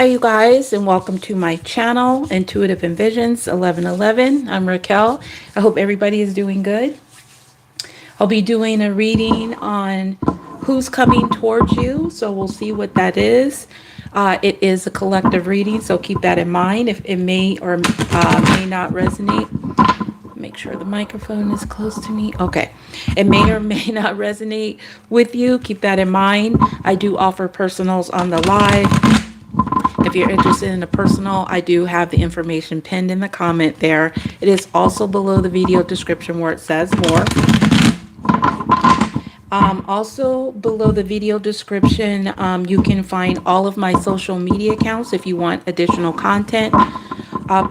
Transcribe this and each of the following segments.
Hi, you guys, and welcome to my channel, Intuitive Envisions 1111. I'm Raquel. I hope everybody is doing good. I'll be doing a reading on who's coming towards you, so we'll see what that is. It is a collective reading, so keep that in mind. If it may or may not resonate, make sure the microphone is close to me. Okay, it may or may not resonate with you. Keep that in mind. I do offer personals on the live. If you're interested in a personal, I do have the information pinned in the comment there. It is also below the video description where it says more. Also below the video description, you can find all of my social media accounts if you want additional content.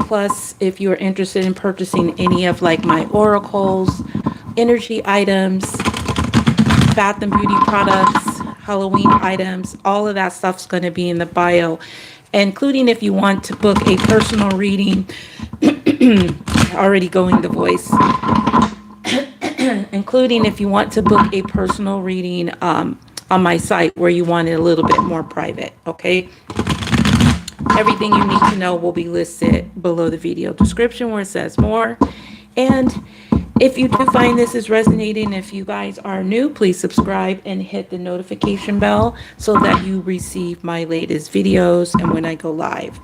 Plus, if you're interested in purchasing any of like my oracles, energy items, bath and beauty products, Halloween items, all of that stuff's going to be in the bio, including if you want to book a personal reading. Already going the voice. Including if you want to book a personal reading on my site where you want it a little bit more private. Okay, everything you need to know will be listed below the video description where it says more. And if you do find this is resonating, if you guys are new, please subscribe and hit the notification bell so that you receive my latest videos and when I go live.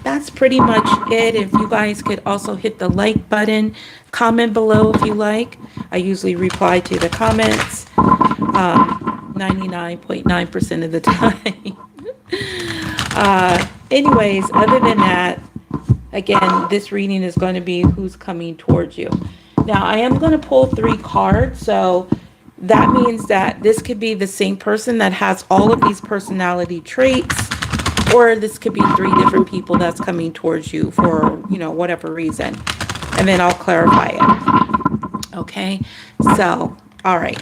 That's pretty much it. If you guys could also hit the like button, comment below if you like. I usually reply to the comments 99.9% of the time. Anyways, other than that, again, this reading is going to be who's coming towards you. Now, I am going to pull 3 cards, so that means that this could be the same person that has all of these personality traits, or this could be 3 different people that's coming towards you for, you know, whatever reason. And then I'll clarify it. Okay, so, all right.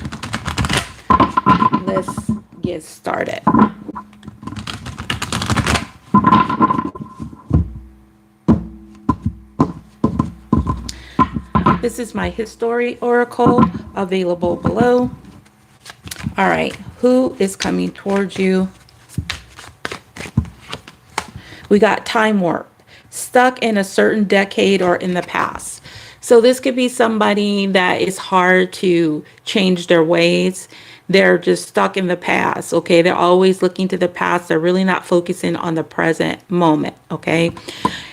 Let's get started. This is my history oracle available below. All right, who is coming towards you? We got time warp, stuck in a certain decade or in the past. So this could be somebody that is hard to change their ways. They're just stuck in the past, okay? They're always looking to the past. They're really not focusing on the present moment, okay?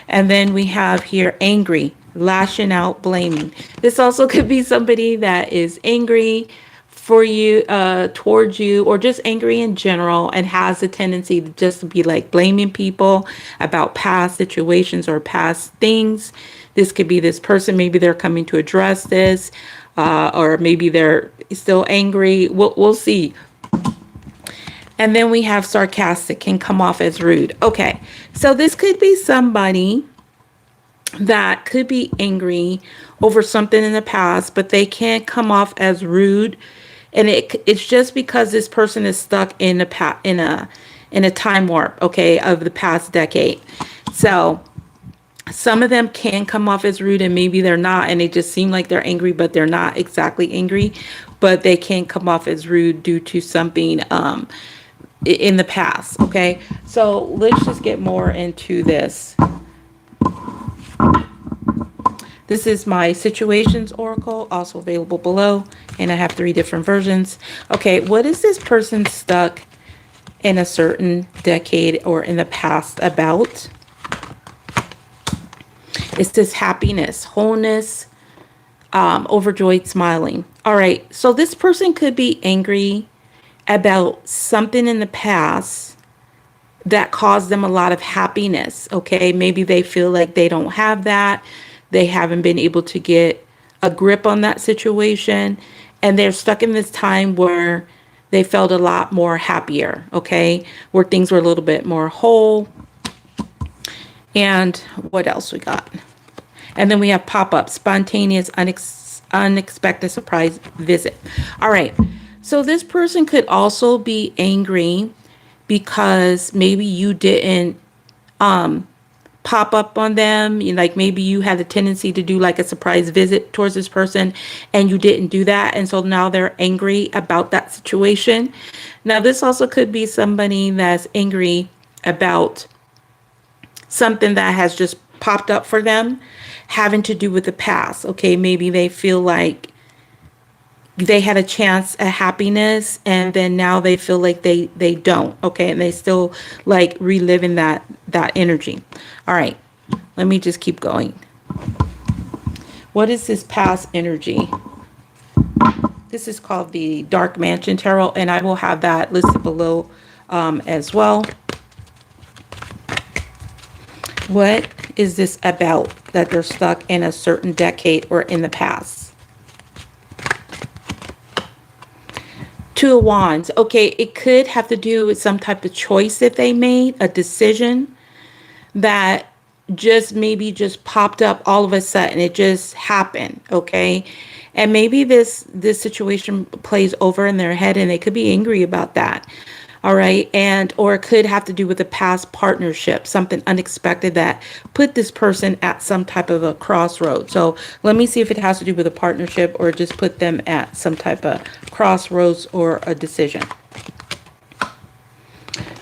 And then we have here angry, lashing out, blaming. This also could be somebody that is angry for you, towards you, or just angry in general and has a tendency to just be like blaming people about past situations or past things. This could be this person, maybe they're coming to address this, or maybe they're still angry. We'll see. And then we have sarcastic, can come off as rude. Okay, so this could be somebody that could be angry over something in the past, but they can't come off as rude. And it's just because this person is stuck in a time warp, okay, of the past decade. So some of them can come off as rude and maybe they're not, and they just seem like they're angry, but they're not exactly angry, but they can come off as rude due to something in the past, okay? So let's just get more into this. This is my situations oracle, also available below, and I have 3 different versions. Okay, what is this person stuck in a certain decade or in the past about? It's this happiness, wholeness, overjoyed, smiling. All right, so this person could be angry about something in the past that caused them a lot of happiness, okay? Maybe they feel like they don't have that. They haven't been able to get a grip on that situation, and they're stuck in this time where they felt a lot more happier, okay? Where things were a little bit more whole. And what else we got? And then we have pop-up, spontaneous, unexpected surprise visit. All right, so this person could also be angry because maybe you didn't pop up on them. Like maybe you had a tendency to do like a surprise visit towards this person and you didn't do that. And so now they're angry about that situation. Now, this also could be somebody that's angry about something that has just popped up for them having to do with the past. Okay, maybe they feel like they had a chance at happiness and then now they feel like they don't. Okay, and they still like reliving that energy. All right, let me just keep going. What is this past energy? This is called the Dark Mansion Tarot, and I will have that listed below as well. What is this about that they're stuck in a certain decade or in the past? Two of Wands. Okay, it could have to do with some type of choice that they made, a decision that maybe just popped up all of a sudden. It just happened, okay? And maybe this situation plays over in their head and they could be angry about that. All right. Or it could have to do with a past partnership, something unexpected that put this person at some type of a crossroad. So let me see if it has to do with a partnership or just put them at some type of crossroads or a decision.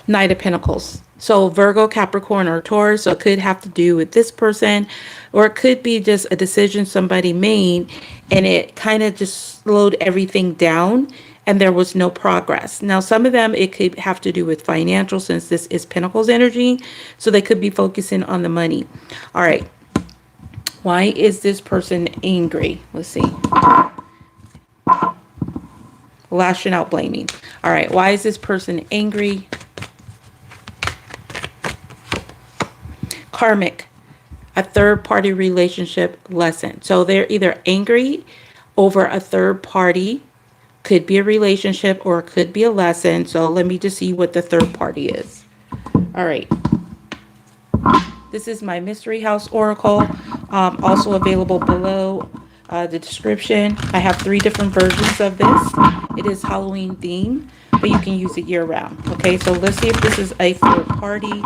Knight of Pentacles. So Virgo, Capricorn, or Taurus. So it could have to do with this person, or it could be just a decision somebody made and it kind of just slowed everything down and there was no progress. Now, some of them, it could have to do with financial, since this is Pentacles energy. So they could be focusing on the money. All right. Why is this person angry? Let's see. Lashing out, blaming. All right. Why is this person angry? Karmic, a third-party relationship lesson. So they're either angry over a third party, could be a relationship, or it could be a lesson. So let me just see what the third party is. All right. This is my Mystery House Oracle, also available below the description. I have 3 different versions of this. It is Halloween themed, but you can use it year round. Okay, so let's see if this is a third party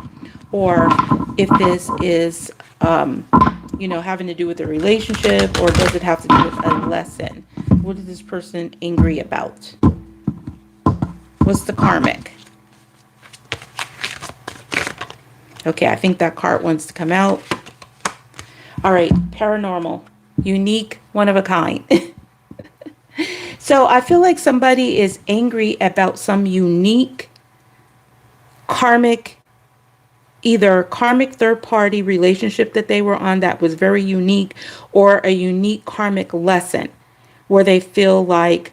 or if this is, having to do with a relationship, or does it have to do with a lesson? What is this person angry about? What's the karmic? Okay, I think that card wants to come out. All right, paranormal, unique, one of a kind. So I feel like somebody is angry about some unique karmic, either karmic third-party relationship that they were on that was very unique, or a unique karmic lesson where they feel like,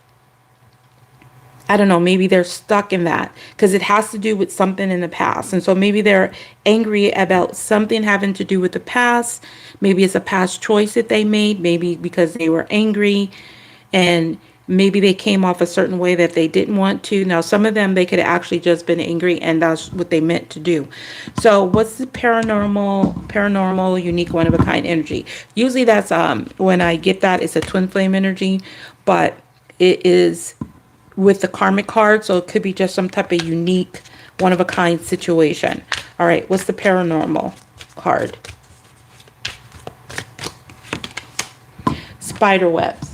I don't know, maybe they're stuck in that because it has to do with something in the past. And so maybe they're angry about something having to do with the past. Maybe it's a past choice that they made, maybe because they were angry and maybe they came off a certain way that they didn't want to. Now, some of them, they could have actually just been angry and that's what they meant to do. So what's the paranormal, unique, one of a kind energy? Usually that's, when I get that, it's a twin flame energy, but it is with the karmic card. So it could be just some type of unique, one of a kind situation. All right. What's the paranormal card? Spider webs.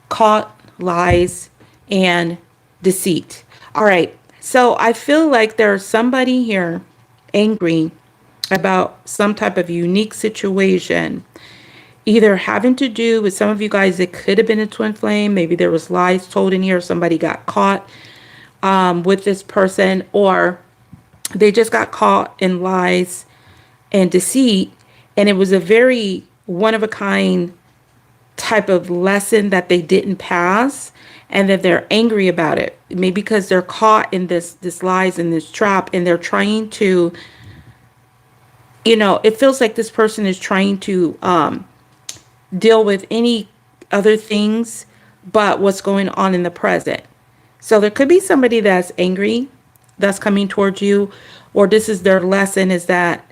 Caught, lies, and deceit. All right. So I feel like there's somebody here angry about some type of unique situation, either having to do with some of you guys, it could have been a twin flame. Maybe there was lies told in here. Somebody got caught with this person, or they just got caught in lies and deceit. And it was a very one of a kind type of lesson that they didn't pass, and that they're angry about it. Maybe because they're caught in this lies and this trap, and they're trying to, it feels like this person is trying to deal with any other things but what's going on in the present. So there could be somebody that's angry that's coming towards you, or this is their lesson, is that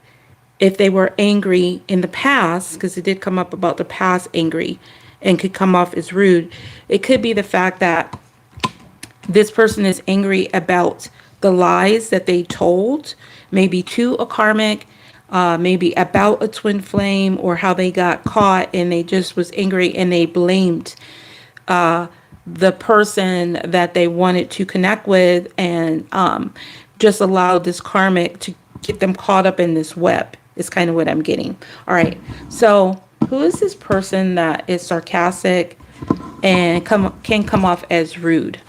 if they were angry in the past, because it did come up about the past angry and could come off as rude, it could be the fact that this person is angry about the lies that they told, maybe to a karmic, maybe about a twin flame, or how they got caught and they just was angry and they blamed the person that they wanted to connect with, and just allowed this karmic to get them caught up in this web, is kind of what I'm getting. All right. So who is this person that is sarcastic and can come off as rude?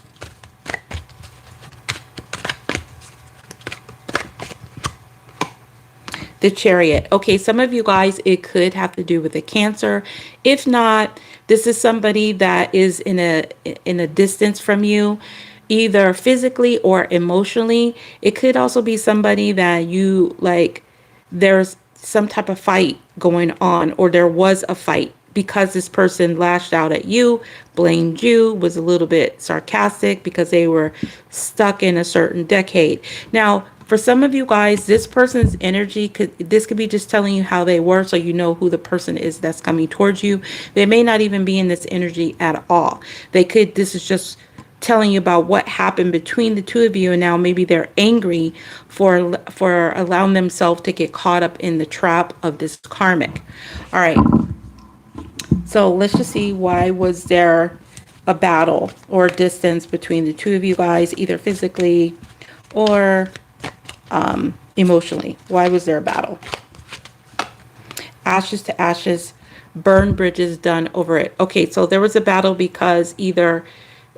The Chariot. Okay, some of you guys, it could have to do with a Cancer. If not, this is somebody that is in a distance from you, either physically or emotionally. It could also be somebody that you like, there's some type of fight going on, or there was a fight because this person lashed out at you, blamed you, was a little bit sarcastic because they were stuck in a certain decade. Now, for some of you guys, this person's energy could be just telling you how they were, so you know who the person is that's coming towards you. They may not even be in this energy at all. This is just telling you about what happened between the two of you, and now maybe they're angry for allowing themselves to get caught up in the trap of this karmic. All right. So let's just see, why was there a battle or a distance between the two of you guys, either physically or emotionally? Why was there a battle? Ashes to ashes, burn bridges, done over it. Okay, so there was a battle because either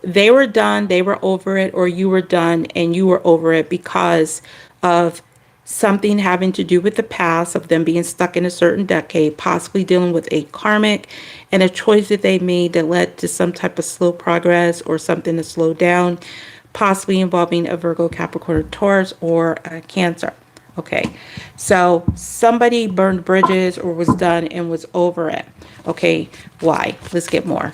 they were done, they were over it, or you were done and you were over it because of something having to do with the past, of them being stuck in a certain decade, possibly dealing with a karmic and a choice that they made that led to some type of slow progress or something to slow down, possibly involving a Virgo, Capricorn, Taurus, or a Cancer. Okay, so somebody burned bridges or was done and was over it. Okay, why? Let's get more.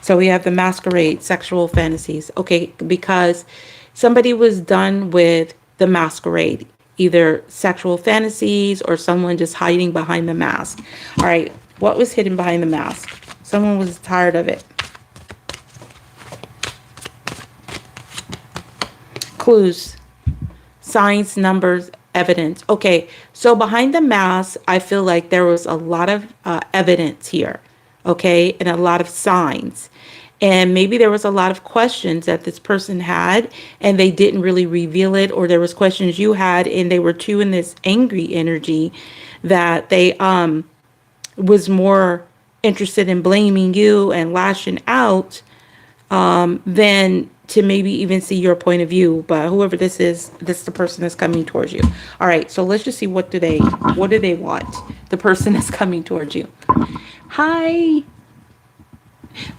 So we have the Masquerade, sexual fantasies. Okay, because somebody was done with the masquerade, either sexual fantasies or someone just hiding behind the mask. All right, what was hidden behind the mask? Someone was tired of it. Clues, signs, numbers, evidence. Okay, so behind the mask, I feel like there was a lot of evidence here, okay, and a lot of signs. And maybe there was a lot of questions that this person had and they didn't really reveal it, or there was questions you had and they were too in this angry energy that they was more interested in blaming you and lashing out than to maybe even see your point of view. But whoever this is the person that's coming towards you. All right, so let's just see, what do they want? The person that's coming towards you. Hi.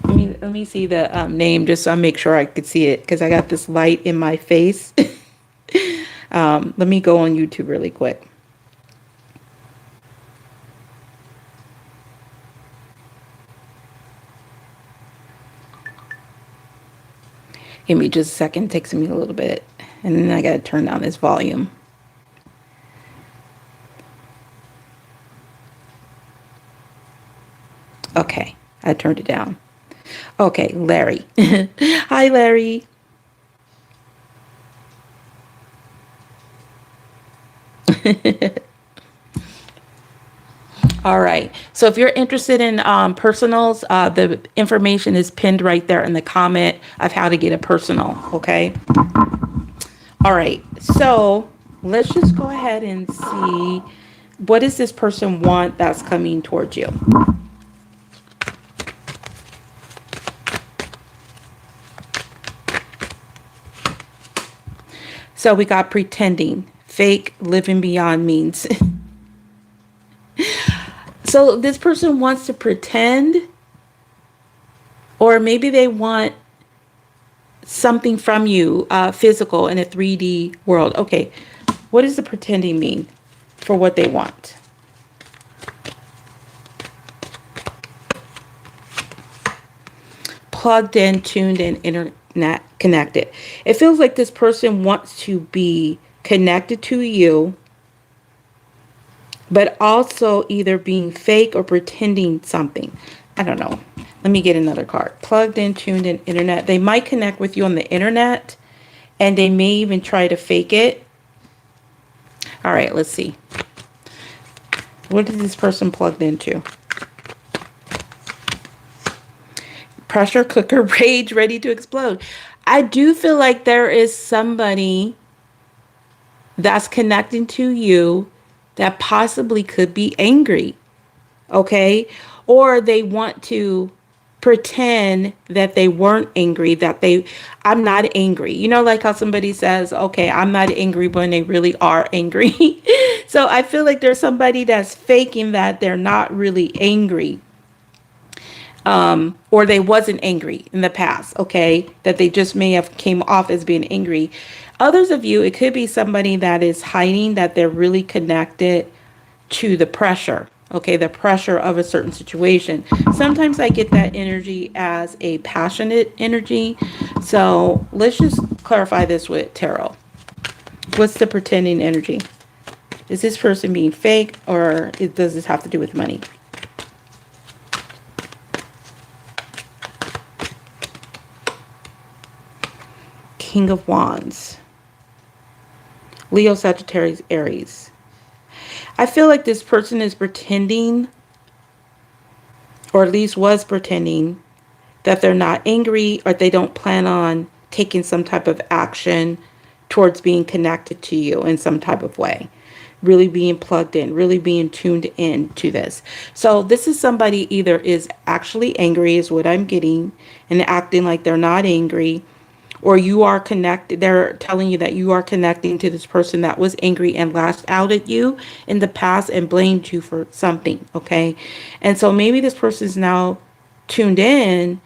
Let me see the name just so I make sure I could see it, because I got this light in my face. Let me go on YouTube really quick. Give me just a second. It takes me a little bit. And then I got to turn down this volume. Okay, I turned it down. Okay, Larry. Hi, Larry. All right. So if you're interested in personals, the information is pinned right there in the comment of how to get a personal. Okay. All right. So let's just go ahead and see, what does this person want that's coming towards you? So we got pretending, fake, living beyond means. So this person wants to pretend, or maybe they want something from you, physical, in a 3D world. Okay, what does the pretending mean for what they want? Plugged in, tuned in, internet connected. It feels like this person wants to be connected to you, but also either being fake or pretending something. I don't know. Let me get another card. Plugged in, tuned in, internet. They might connect with you on the internet and they may even try to fake it. All right, let's see. What is this person plugged into? Pressure cooker, rage, ready to explode. I do feel like there is somebody that's connecting to you that possibly could be angry, okay? Or they want to pretend that they weren't angry, I'm not angry. You know, like how somebody says, okay, I'm not angry when they really are angry. So I feel like there's somebody that's faking that they're not really angry. Or they wasn't angry in the past, okay, that they just may have came off as being angry. Others of you, it could be somebody that is hiding that they're really connected to the pressure, okay, the pressure of a certain situation. Sometimes I get that energy as a passionate energy. So let's just clarify this with tarot. What's the pretending energy? Is this person being fake, or does this have to do with money? King of Wands. Leo, Sagittarius, Aries. I feel like this person is pretending, or at least was pretending, that they're not angry, or they don't plan on taking some type of action towards being connected to you in some type of way. Really being plugged in, really being tuned in to this. So this is somebody either is actually angry, is what I'm getting, and acting like they're not angry, or you are connected. They're telling you that you are connecting to this person that was angry and lashed out at you in the past and blamed you for something, okay? And so maybe this person is now tuned in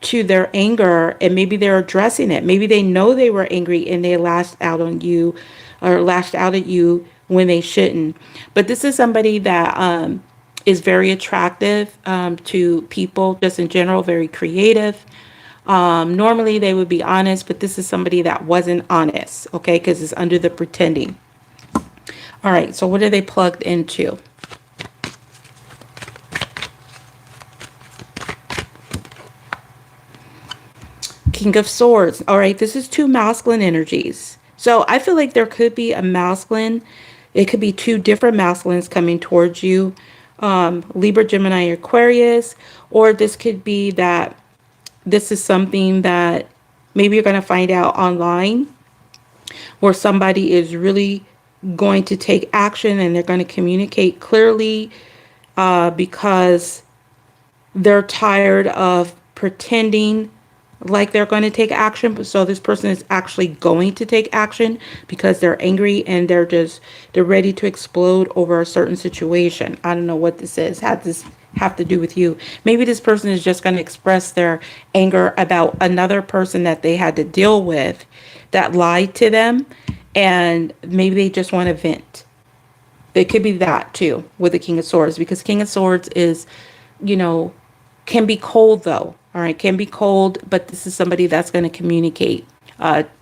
to their anger, and maybe they're addressing it. Maybe they know they were angry and they lashed out on you, or lashed out at you when they shouldn't. But this is somebody that is very attractive to people just in general, very creative. Normally they would be honest, but this is somebody that wasn't honest, okay, because it's under the pretending. All right, so what are they plugged into? King of Swords. All right, this is two masculine energies. So I feel like there could be a masculine. It could be two different masculines coming towards you. Libra, Gemini, Aquarius. Or this could be that this is something that maybe you're going to find out online, where somebody is really going to take action and they're going to communicate clearly because they're tired of pretending like they're going to take action. So this person is actually going to take action because they're angry and they're ready to explode over a certain situation. I don't know what this is. How does this have to do with you? Maybe this person is just going to express their anger about another person that they had to deal with that lied to them, and maybe they just want to vent. It could be that too with the King of Swords, because King of Swords is, you know, can be cold though. All right, can be cold, but this is somebody that's going to communicate,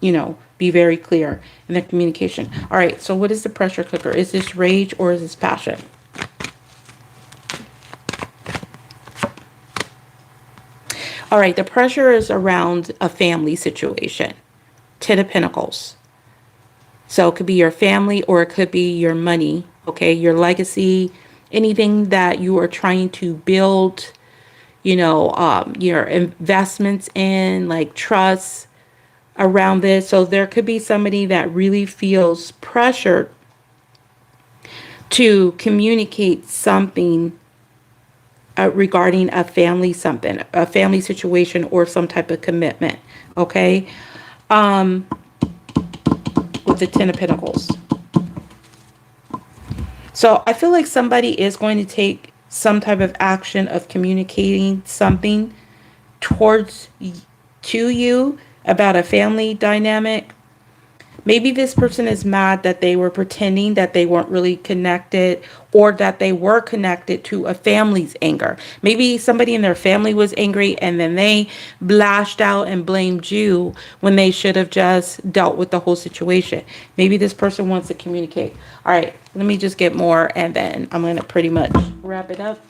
you know, be very clear in their communication. All right, so what is the pressure cooker? Is this rage or is this passion? All right, the pressure is around a family situation. 10 of Pentacles. So it could be your family or it could be your money, okay, your legacy, anything that you are trying to build, you know, your investments in, like trusts around this. So there could be somebody that really feels pressured to communicate something regarding a family something, a family situation or some type of commitment, okay? With the 10 of Pentacles. So I feel like somebody is going to take some type of action of communicating something to you about a family dynamic. Maybe this person is mad that they were pretending that they weren't really connected, or that they were connected to a family's anger. Maybe somebody in their family was angry and then they lashed out and blamed you when they should have just dealt with the whole situation. Maybe this person wants to communicate. All right, let me just get more and then I'm going to pretty much wrap it up.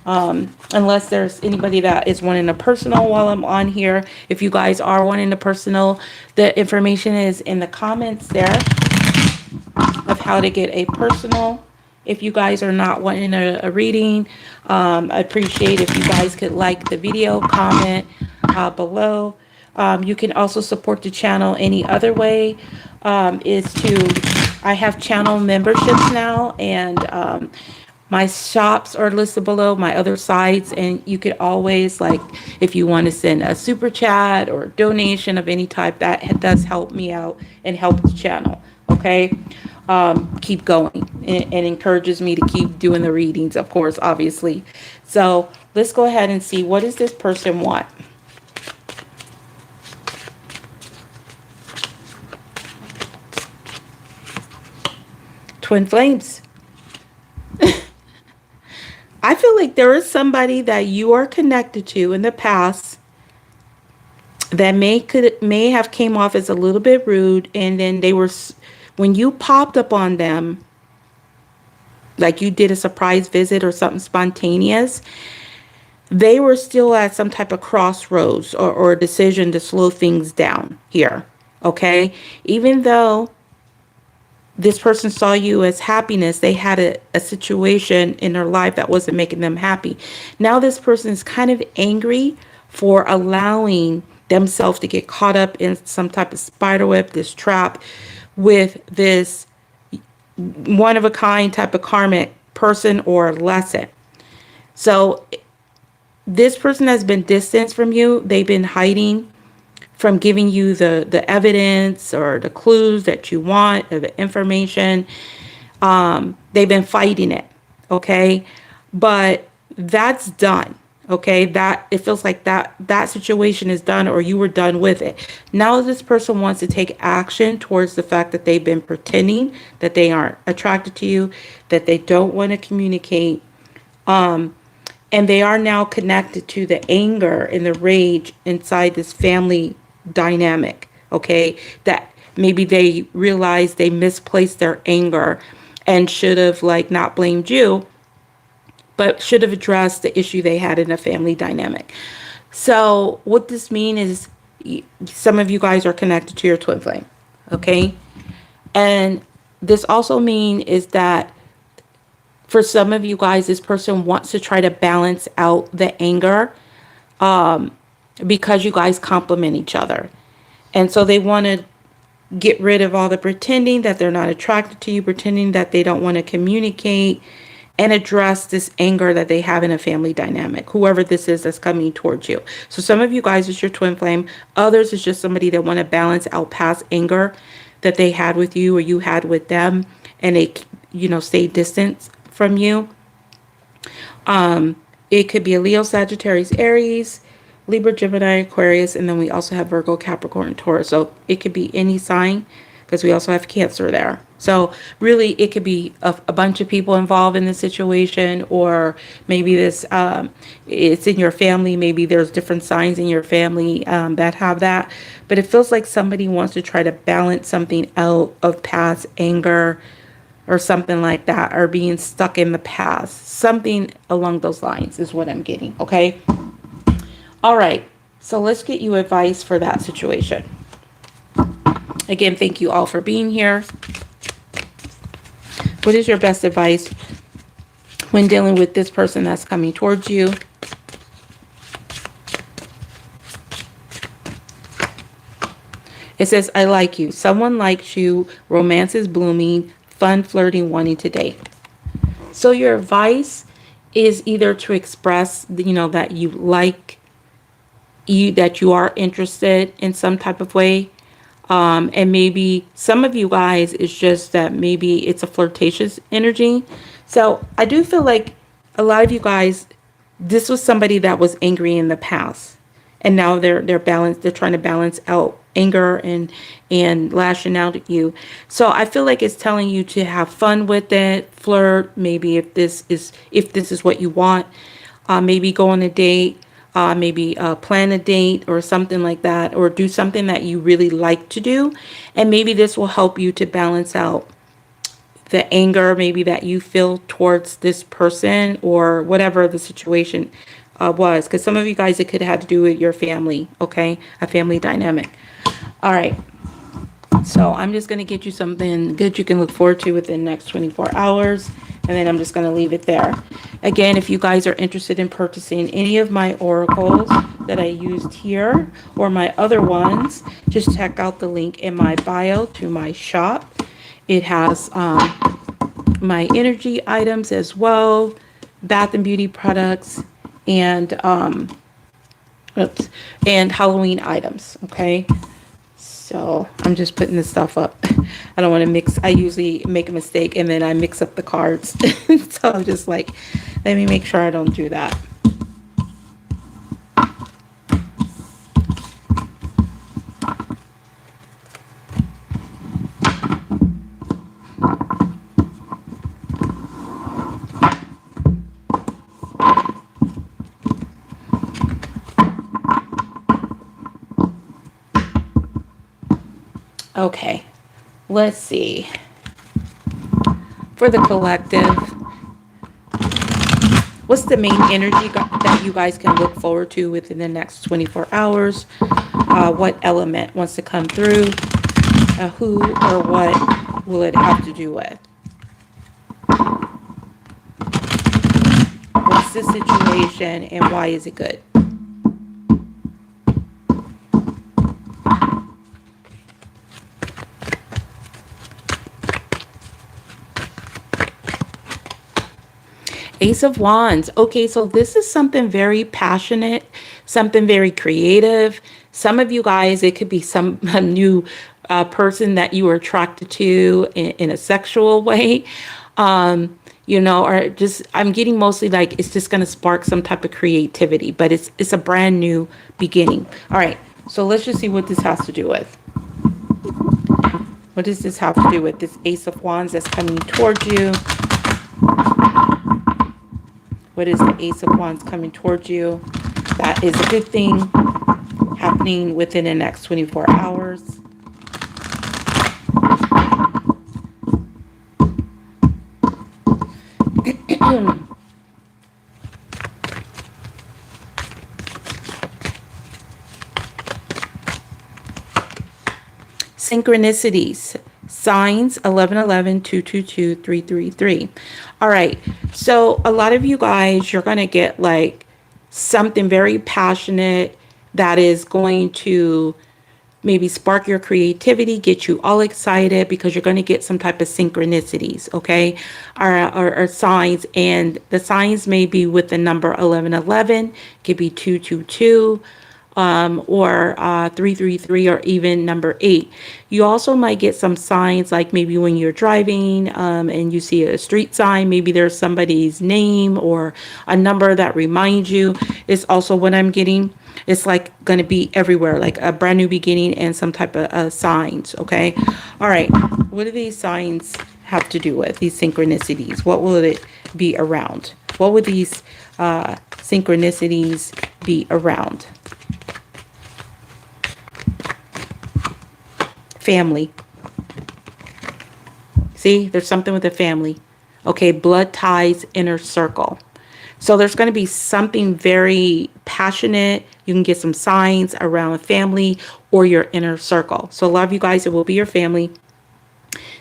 Unless there's anybody that is wanting a personal while I'm on here. If you guys are wanting a personal, the information is in the comments there of how to get a personal. If you guys are not wanting a reading, I appreciate if you guys could like the video, comment below. You can also support the channel any other way, I have channel memberships now, and my shops are listed below, my other sites, and you could always, like, if you want to send a super chat or donation of any type, that does help me out and help the channel, okay? Keep going, and encourages me to keep doing the readings, of course, obviously. So let's go ahead and see, what does this person want? Twin flames. I feel like there is somebody that you are connected to in the past that may have came off as a little bit rude, and then they were, when you popped up on them, like you did a surprise visit or something spontaneous, they were still at some type of crossroads or a decision to slow things down here. Okay, even though this person saw you as happiness, they had a situation in their life that wasn't making them happy. Now this person is kind of angry for allowing themselves to get caught up in some type of spider web, this trap, with this one-of-a-kind type of karmic person or lesson. So this person has been distanced from you. They've been hiding from giving you the evidence or the clues that you want, or the information. They've been fighting it, okay? But that's done, okay? That, it feels like that situation is done, or you were done with it. Now this person wants to take action towards the fact that they've been pretending that they aren't attracted to you, that they don't want to communicate. And they are now connected to the anger and the rage inside this family dynamic, okay? That maybe they realized they misplaced their anger and should have, like, not blamed you, but should have addressed the issue they had in a family dynamic. So what this means is some of you guys are connected to your twin flame, okay? And this also means is that for some of you guys, this person wants to try to balance out the anger, because you guys complement each other. And so they want to get rid of all the pretending that they're not attracted to you, pretending that they don't want to communicate, and address this anger that they have in a family dynamic, whoever this is that's coming towards you. So some of you guys is your twin flame. Others is just somebody that want to balance out past anger that they had with you or you had with them, and they, stay distant from you. It could be a Leo, Sagittarius, Aries, Libra, Gemini, Aquarius, and then we also have Virgo, Capricorn, Taurus. So it could be any sign, because we also have Cancer there. So really, it could be a bunch of people involved in the situation, or maybe this it's in your family. Maybe there's different signs in your family that have that. But it feels like somebody wants to try to balance something out of past anger or something like that, or being stuck in the past. Something along those lines is what I'm getting, okay? All right, so let's get you advice for that situation. Again, thank you all for being here. What is your best advice when dealing with this person that's coming towards you? It says, I like you. Someone likes you. Romance is blooming. Fun, flirting, wanting to date. So your advice is either to express, that you like, that you are interested in some type of way. And maybe some of you guys, it's just that maybe it's a flirtatious energy. So I do feel like a lot of you guys, this was somebody that was angry in the past, and now they're trying to balance out anger and lashing out at you. So I feel like it's telling you to have fun with it, flirt. Maybe if this is what you want, maybe go on a date. Maybe plan a date or something like that, or do something that you really like to do. And maybe this will help you to balance out the anger maybe that you feel towards this person or whatever the situation was. Because some of you guys, it could have to do with your family, okay? A family dynamic. All right. So I'm just going to get you something good you can look forward to within the next 24 hours. And then I'm just going to leave it there. Again, if you guys are interested in purchasing any of my oracles that I used here or my other ones, just check out the link in my bio to my shop. It has my energy items as well, bath and beauty products, and and Halloween items. Okay. So I'm just putting this stuff up. I don't want to mix. I usually make a mistake and then I mix up the cards. So I'm just like, let me make sure I don't do that. Okay, let's see. For the collective, what's the main energy that you guys can look forward to within the next 24 hours? What element wants to come through? Who or what will it have to do with? What's the situation and why is it good? Ace of Wands. Okay, so this is something very passionate, something very creative. Some of you guys, it could be some a new person that you were attracted to in a sexual way. You know, or just I'm getting mostly like it's just going to spark some type of creativity, but it's a brand new beginning. All right, so let's just see what this has to do with. What does this have to do with this Ace of Wands that's coming towards you? What is the Ace of Wands coming towards you? That is a good thing happening within the next 24 hours. Synchronicities. Signs 1111 222 333. All right. So a lot of you guys, you're going to get like something very passionate that is going to maybe spark your creativity, get you all excited because you're going to get some type of synchronicities, okay? Or signs, and the signs may be with the number 1111, could be 222, or 333, or even number 8. You also might get some signs like maybe when you're driving and you see a street sign, maybe there's somebody's name or a number that reminds you. It's also what I'm getting. It's like going to be everywhere, like a brand new beginning and some type of signs, okay? All right, what do these signs have to do with, these synchronicities? What will it be around? What would these synchronicities be around? Family. See, there's something with the family. Okay, blood ties, inner circle. So there's going to be something very passionate. You can get some signs around family or your inner circle. So a lot of you guys, it will be your family.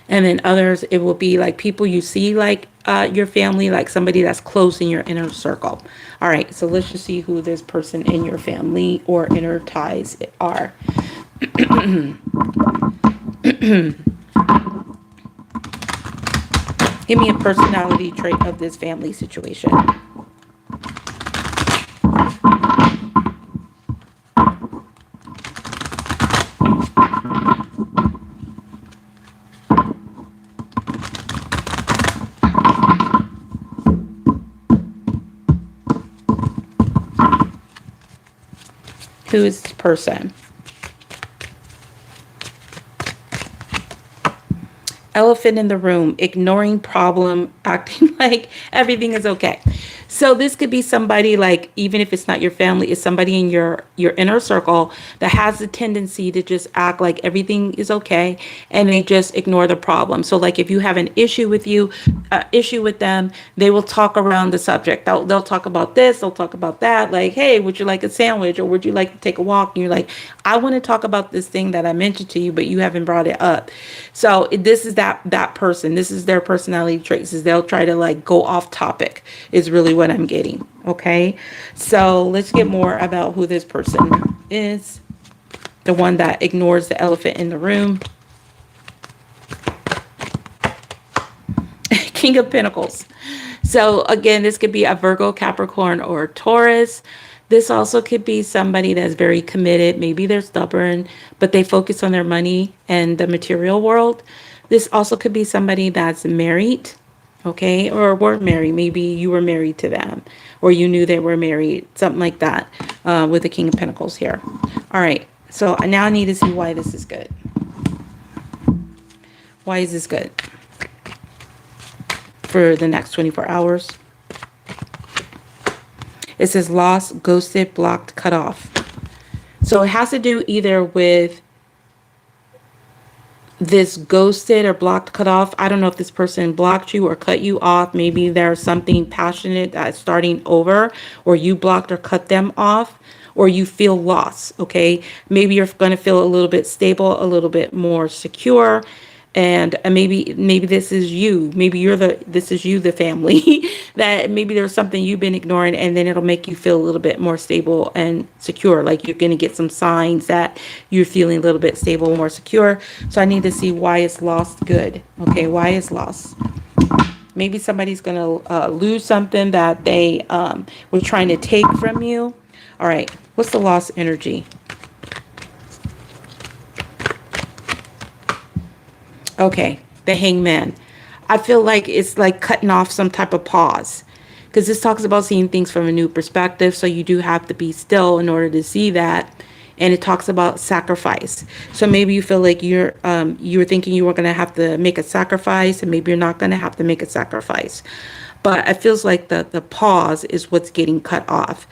And then others, it will be like people you see like your family, like somebody that's close in your inner circle. All right, so let's just see who this person in your family or inner ties are. Give me a personality trait of this family situation. Who is this person? Elephant in the room, ignoring problem, acting like everything is okay. So this could be somebody, like, even if it's not your family, it's somebody in your inner circle that has a tendency to just act like everything is okay, and they just ignore the problem. So like if you have an issue with them, they will talk around the subject. They'll talk about this, they'll talk about that, like, hey, would you like a sandwich, or would you like to take a walk? And you're like, I want to talk about this thing that I mentioned to you, but you haven't brought it up. So this is that person. This is their personality traits. Is they'll try to like go off topic. Is really what I'm getting. Okay, so let's get more about who this person is. The one that ignores the elephant in the room. King of Pentacles. So again, this could be a Virgo, Capricorn, or Taurus. This also could be somebody that's very committed. Maybe they're stubborn, but they focus on their money and the material world. This also could be somebody that's married, okay, or were married. Maybe you were married to them, or you knew they were married, something like that, with the King of Pentacles here. All right, so now I need to see why this is good. Why is this good for the next 24 hours? It says lost, ghosted, blocked, cut off. So it has to do either with this ghosted or blocked, cut off. I don't know if this person blocked you or cut you off. Maybe there's something passionate that's starting over, or you blocked or cut them off, or you feel lost. Okay. Maybe you're going to feel a little bit stable, a little bit more secure. And maybe this is you. Maybe this is you, the family, that maybe there's something you've been ignoring, and then it'll make you feel a little bit more stable and secure. Like you're going to get some signs that you're feeling a little bit stable, more secure. So I need to see why it's lost good. Okay, why is lost? Maybe somebody's going to lose something that they were trying to take from you. All right, what's the lost energy? Okay, the Hangman. I feel like it's like cutting off some type of pause, because this talks about seeing things from a new perspective. So you do have to be still in order to see that. And it talks about sacrifice. So maybe you feel like you were thinking you were going to have to make a sacrifice, and maybe you're not going to have to make a sacrifice. But it feels like the pause is what's getting cut off.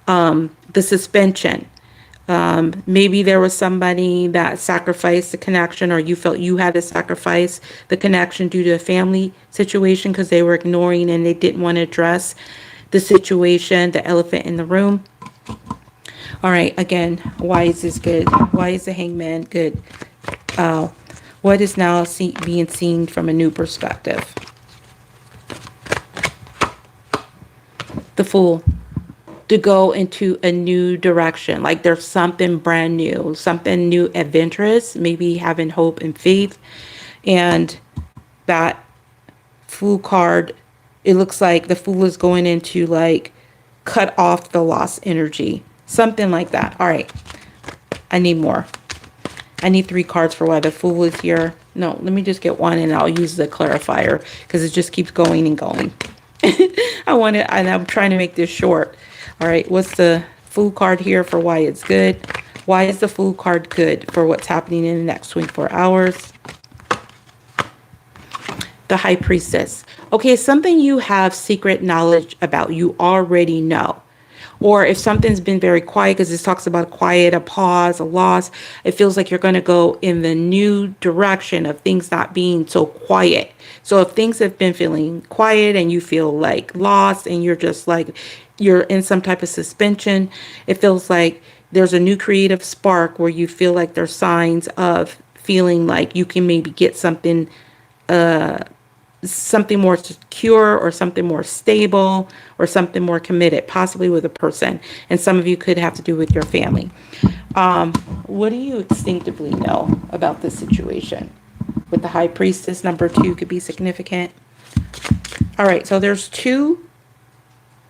The suspension. Maybe there was somebody that sacrificed the connection, or you felt you had to sacrifice the connection due to a family situation because they were ignoring and they didn't want to address the situation, the elephant in the room. All right, again, why is this good? Why is the Hangman good? What is now being seen from a new perspective? The Fool. To go into a new direction, like there's something brand new, something new, adventurous, maybe having hope and faith. And that Fool card, it looks like the Fool is going into like cut off the lost energy, something like that. All right, I need more. I need 3 cards for why the Fool is here. No, let me just get one, and I'll use the clarifier because it just keeps going and going. and I'm trying to make this short. All right, what's the Fool card here for why it's good? Why is the Fool card good for what's happening in the next 24 hours? The High Priestess. Okay, something you have secret knowledge about, you already know. Or if something's been very quiet, because this talks about quiet, a pause, a loss, it feels like you're going to go in the new direction of things not being so quiet. So if things have been feeling quiet and you feel like lost and you're just like, you're in some type of suspension, it feels like there's a new creative spark where you feel like there's signs of feeling like you can maybe get something more secure, or something more stable, or something more committed, possibly with a person. And some of you could have to do with your family. What do you instinctively know about this situation? With the High Priestess, number 2 could be significant. All right, so there's 3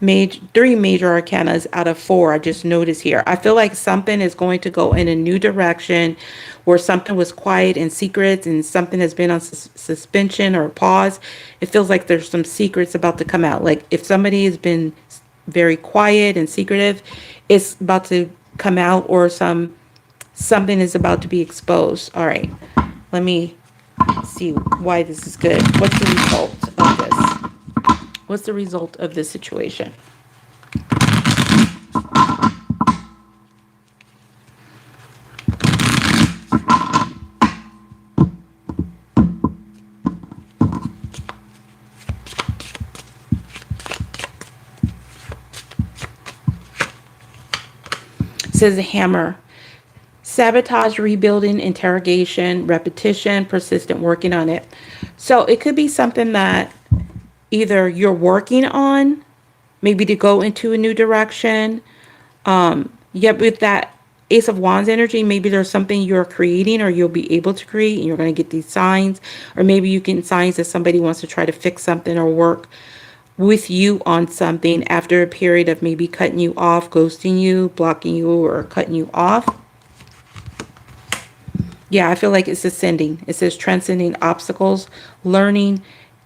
major arcanas out of 4 I just noticed here. I feel like something is going to go in a new direction, where something was quiet and secrets, and something has been on suspension or pause. It feels like there's some secrets about to come out. Like if somebody has been very quiet and secretive, it's about to come out, or something is about to be exposed. All right, let me see why this is good. What's the result of this? What's the result of this situation? It says a hammer. Sabotage, rebuilding, interrogation, repetition, persistent working on it. So it could be something that either you're working on, maybe to go into a new direction. Yeah, with that Ace of Wands energy, maybe there's something you're creating or you'll be able to create and you're going to get these signs. Or maybe you get signs that somebody wants to try to fix something or work with you on something after a period of maybe cutting you off, ghosting you, blocking you, or cutting you off. Yeah, I feel like it's ascending. It says transcending obstacles, learning,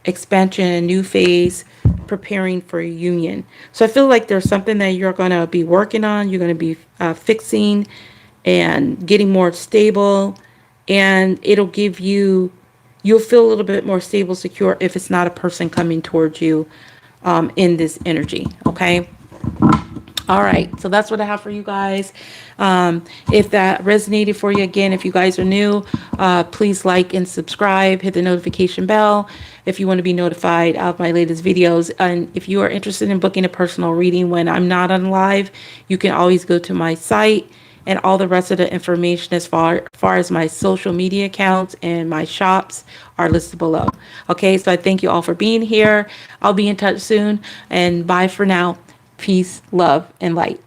expansion, a new phase, preparing for a union. So I feel like there's something that you're going to be working on. You're going to be fixing and getting more stable. And it'll give you, you'll feel a little bit more stable, secure if it's not a person coming towards you in this energy. Okay. All right, so that's what I have for you guys. If that resonated for you, again, if you guys are new, please like and subscribe, hit the notification bell if you want to be notified of my latest videos. And if you are interested in booking a personal reading when I'm not on live, you can always go to my site, and all the rest of the information as far as my social media accounts and my shops are listed below. Okay, so I thank you all for being here. I'll be in touch soon, and bye for now. Peace, love, and light.